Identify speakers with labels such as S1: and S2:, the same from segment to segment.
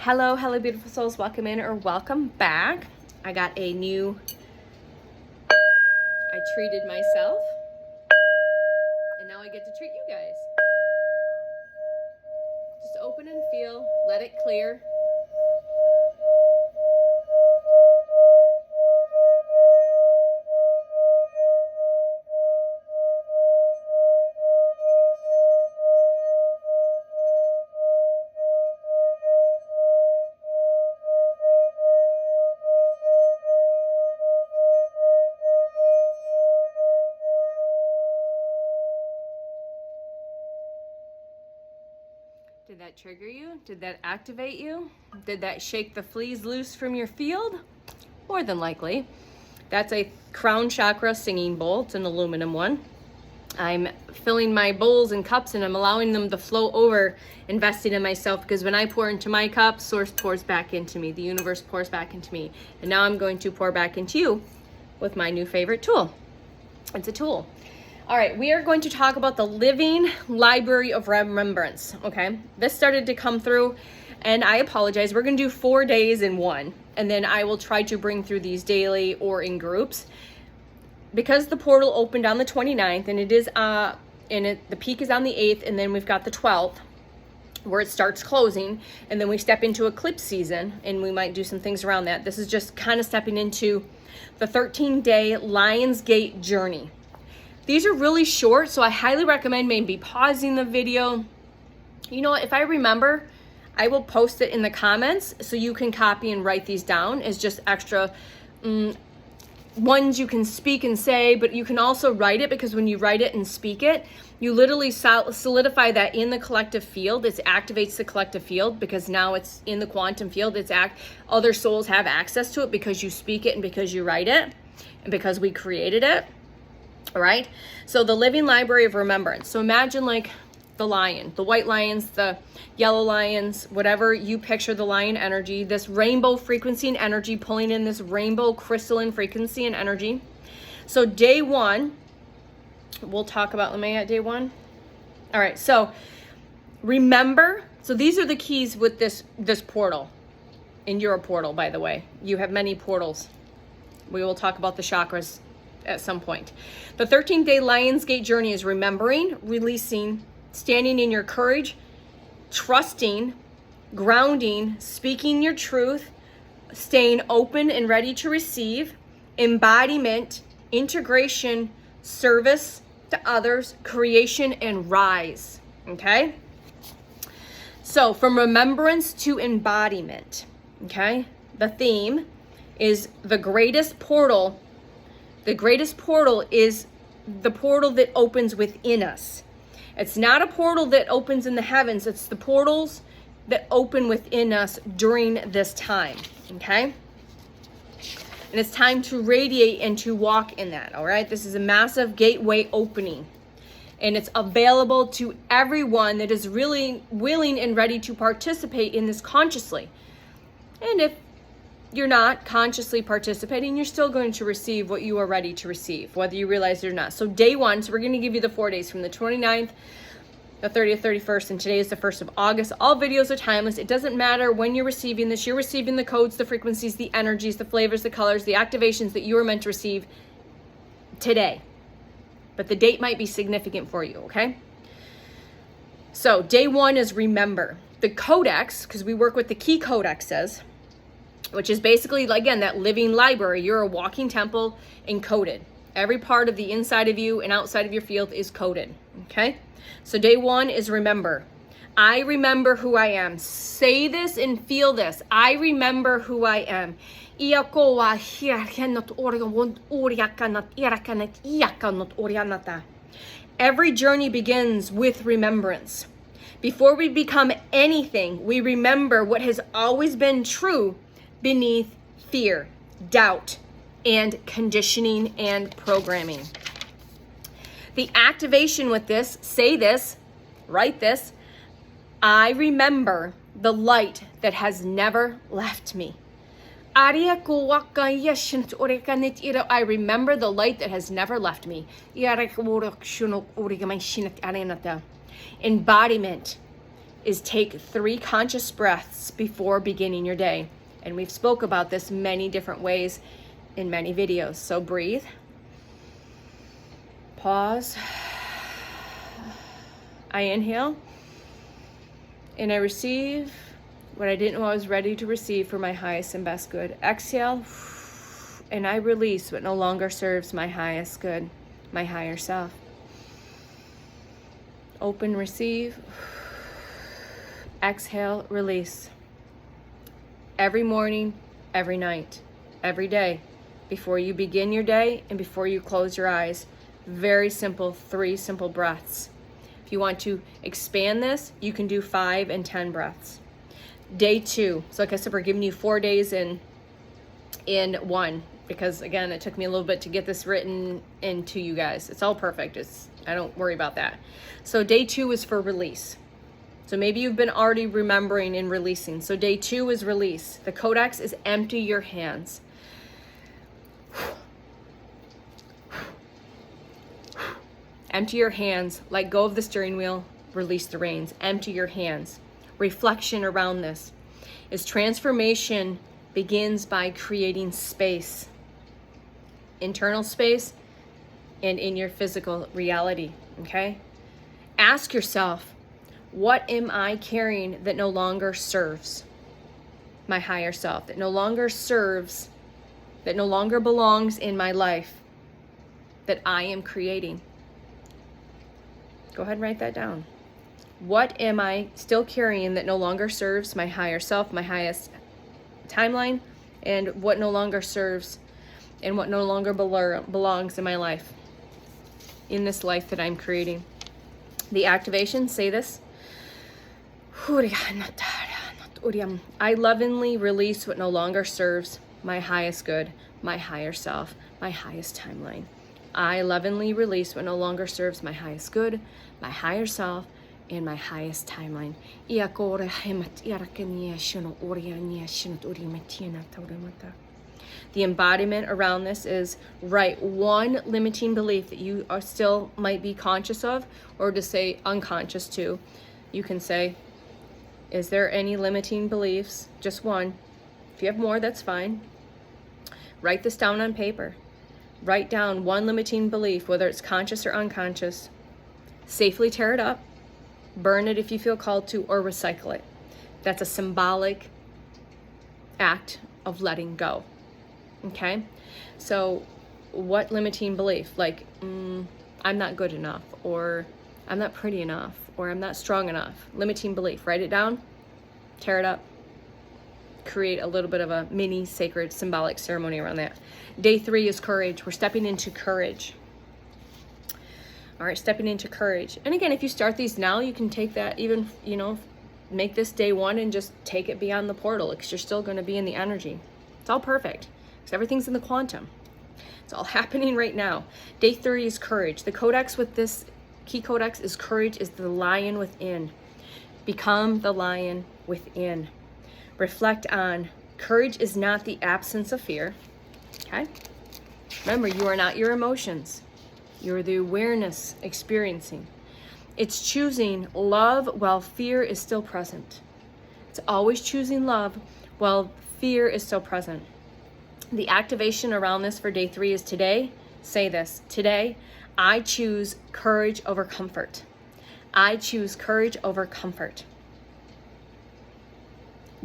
S1: Hello, beautiful souls. Welcome in or welcome back. I treated myself, and now I get to treat you guys. Just open and feel, let it clear. Did that trigger you? Did that activate you? Did that shake the fleas loose from your field? More than likely. That's a crown chakra singing bowl. It's an aluminum one. I'm filling my bowls and cups and I'm allowing them to flow over, investing in myself, because when I pour into my cup, source pours back into me. The universe pours back into me. And now I'm going to pour back into you with my new favorite tool. It's a tool. All right, we are going to talk about the Living Library of Remembrance, okay? This started to come through, and I apologize. We're going to do 4 days in one, and then I will try to bring through these daily or in groups. Because the portal opened on the 29th, and the peak is on the 8th, and then we've got the 12th, where it starts closing, and then we step into eclipse season, and we might do some things around that. This is just kind of stepping into the 13-day Lion's Gate journey. These are really short, so I highly recommend maybe pausing the video. You know what, if I remember, I will post it in the comments so you can copy and write these down as just extra ones you can speak and say, but you can also write it, because when you write it and speak it, you literally solidify that in the collective field. It activates the collective field because now it's in the quantum field. Other souls have access to it because you speak it and because you write it and because we created it. All right, so the Living Library of Remembrance. So imagine like the lion, the white lions, the yellow lions, whatever you picture the lion energy, this rainbow frequency and energy pulling in this rainbow crystalline frequency and energy. So day one, we'll talk about, am I at day one? All right, so remember, so these are the keys with this portal. And you're a portal, by the way. You have many portals. We will talk about the chakras at some point. The 13-day Lion's Gate journey is remembering, releasing, standing in your courage, trusting, grounding, speaking your truth, staying open and ready to receive, embodiment, integration, service to others, creation, and rise. Okay? So from remembrance to embodiment, okay? The theme is the greatest portal. The greatest portal is the portal that opens within us. It's not a portal that opens in the heavens. It's the portals that open within us during this time, okay? And it's time to radiate and to walk in that, all right? This is a massive gateway opening. And it's available to everyone that is really willing and ready to participate in this consciously. And if you're not consciously participating, you're still going to receive what you are ready to receive, whether you realize it or not. So day one, so we're going to give you the 4 days from the 29th, the 30th, 31st, and today is the 1st of August. All videos are timeless. It doesn't matter when you're receiving this. You're receiving the codes, the frequencies, the energies, the flavors, the colors, the activations that you are meant to receive today. But the date might be significant for you, okay? So day one is remember. The codex, because we work with the key codexes, which is basically, again, that living library. You're a walking temple encoded. Every part of the inside of you and outside of your field is coded, okay? So day one is remember. I remember who I am. Say this and feel this. I remember who I am. Every journey begins with remembrance. Before we become anything, we remember what has always been true beneath fear, doubt, and conditioning and programming. The activation with this, say this, write this. I remember the light that has never left me. I remember the light that has never left me. Embodiment. is take 3 conscious breaths before beginning your day. And we've spoke about this many different ways in many videos. So breathe, pause, I inhale, and I receive what I didn't know I was ready to receive for my highest and best good. Exhale, and I release what no longer serves my highest good, my higher self. Open, receive, exhale, release. Every morning, every night, every day, before you begin your day and before you close your eyes. Very simple, 3 simple breaths. If you want to expand this, you can do 5 and 10 breaths. Day 2, so like I said, we're giving you 4 days in one, because again, it took me a little bit to get this written into you guys. It's all perfect. I don't worry about that. So day 2 is for release. So maybe you've been already remembering and releasing. So day 2 is release. The codex is empty your hands. Empty your hands, let go of the steering wheel, release the reins. Empty your hands. Reflection around this is transformation begins by creating space, internal space, and in your physical reality, okay? Ask yourself, what am I carrying that no longer serves my higher self, that no longer serves, that no longer belongs in my life, that I am creating? Go ahead and write that down. What am I still carrying that no longer serves my higher self, my highest timeline, and what no longer serves and what no longer belongs in my life, in this life that I'm creating? The activation, say this. I lovingly release what no longer serves my highest good, my higher self, my highest timeline. I lovingly release what no longer serves my highest good, my higher self, and my highest timeline. The embodiment around this is write 1 limiting belief that you are still might be conscious of, or to say unconscious too. You can say, is there any limiting beliefs? Just 1. If you have more, that's fine. Write this down on paper. Write down 1 limiting belief, whether it's conscious or unconscious. Safely tear it up, burn it if you feel called to, or recycle it. That's a symbolic act of letting go. Okay? So what limiting belief? Like, I'm not good enough, or I'm not pretty enough, or I'm not strong enough. Limiting belief. Write it down, tear it up, create a little bit of a mini sacred symbolic ceremony around that. Day 3 is courage. We're stepping into courage. All right, stepping into courage. And again, if you start these now, you can take that even, make this day 1 and just take it beyond the portal, because you're still going to be in the energy. It's all perfect, because everything's in the quantum. It's all happening right now. Day 3 is courage. The codex with this key codex is courage is the lion within. Become the lion within. Reflect on courage is not the absence of fear. Okay? Remember, you are not your emotions. You're the awareness experiencing. It's choosing love while fear is still present. It's always choosing love while fear is still present. The activation around this for day 3 is today. Say this. Today, I choose courage over comfort. I choose courage over comfort.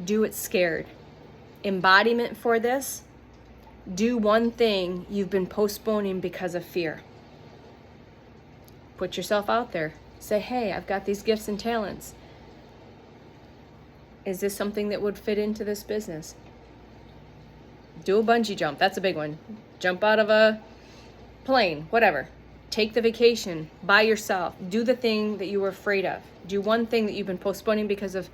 S1: Do it scared. Embodiment for this. Do 1 thing you've been postponing because of fear. Put yourself out there. Say, hey, I've got these gifts and talents. Is this something that would fit into this business? Do a bungee jump. That's a big one. Jump out of a plane, whatever. Take the vacation by yourself. Do the thing that you were afraid of. Do 1 thing that you've been postponing because of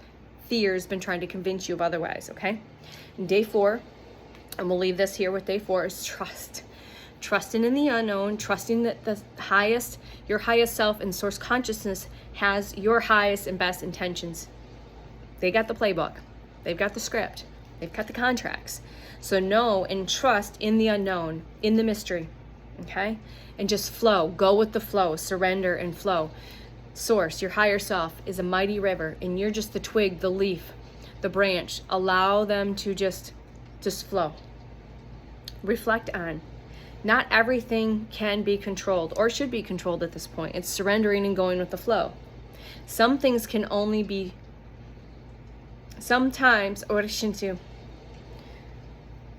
S1: fear has been trying to convince you of otherwise, okay? And day 4, and we'll leave this here with day 4, is trust. Trusting in the unknown, trusting that the highest, your highest self and source consciousness has your highest and best intentions. They got the playbook. They've got the script. They've got the contracts. So know and trust in the unknown, in the mystery, okay? And just flow. Go with the flow. Surrender and flow. Source, your higher self, is a mighty river, and you're just the twig, the leaf, the branch. Allow them to just flow. Reflect on. Not everything can be controlled or should be controlled at this point. It's surrendering and going with the flow. Some things can only be, sometimes,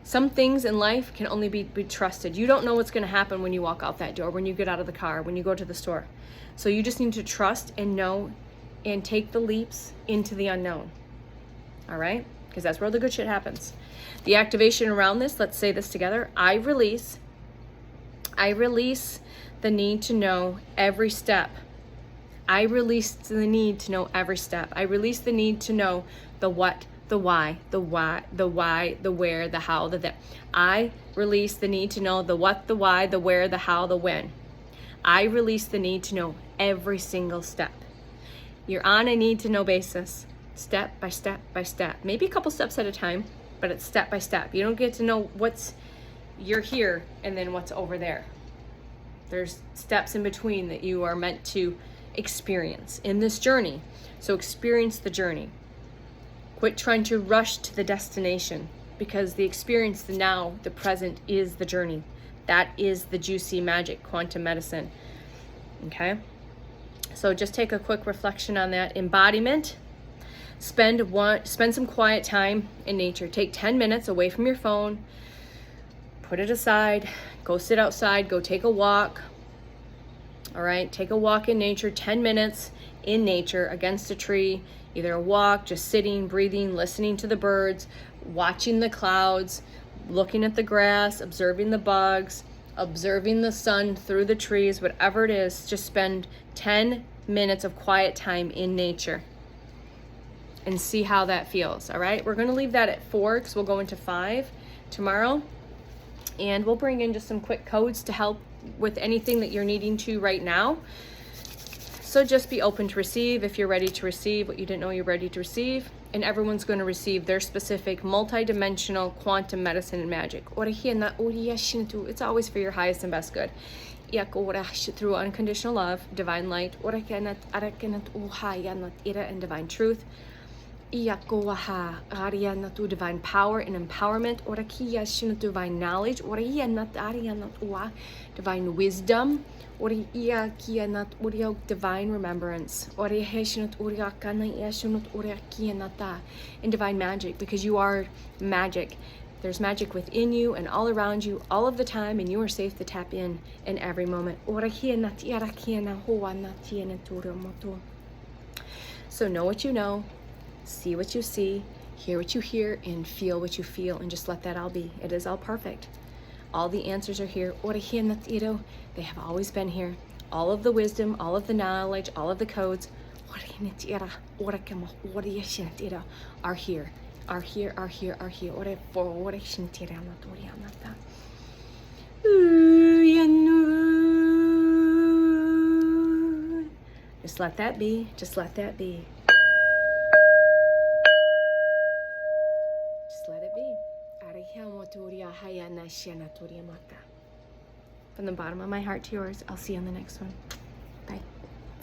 S1: some things in life can only be trusted. You don't know what's going to happen when you walk out that door, when you get out of the car, when you go to the store. So you just need to trust and know and take the leaps into the unknown. All right? Because that's where the good shit happens. The activation around this, let's say this together. I release the need to know every step. I release the need to know every step. I release the need to know the what, the why, the why, the where, the how, the I release the need to know the what, the why, the where, the how, the when. I release the need to know every single step. You're on a need to know basis, step by step by step. Maybe a couple steps at a time, but it's step by step. You don't get to know you're here and then what's over there. There's steps in between that you are meant to experience in this journey. So experience the journey. Quit trying to rush to the destination, because the experience, the now, the present is the journey. That is the juicy magic quantum medicine. Okay? So just take a quick reflection on that. Embodiment. Spend some quiet time in nature. Take 10 minutes away from your phone. Put it aside. Go sit outside. Go take a walk. All right? Take a walk in nature. 10 minutes in nature against a tree. Either a walk, just sitting, breathing, listening to the birds, watching the clouds, looking at the grass, observing the bugs, observing the sun through the trees, whatever it is. Just spend 10 minutes of quiet time in nature and see how that feels. All right, we're going to leave that at 4 because we'll go into 5 tomorrow, and we'll bring in just some quick codes to help with anything that you're needing to right now. So just be open to receive if you're ready to receive what you didn't know you're ready to receive. And everyone's going to receive their specific multi-dimensional quantum medicine and magic. It's always for your highest and best good. Through unconditional love, divine light, and divine truth. Divine power and empowerment. Divine knowledge. Divine wisdom. Divine remembrance. And divine magic, because you are magic. There's magic within you and all around you all of the time, and you are safe to tap in every moment. So know what you know, see what you see, hear what you hear, and feel what you feel, and just let that all be. It is all perfect. All the answers are here. They have always been here. All of the wisdom, all of the knowledge, all of the codes are here. Are here. Just let that be. Just let that be. Just let it be. From the bottom of my heart to yours, I'll see you on the next one.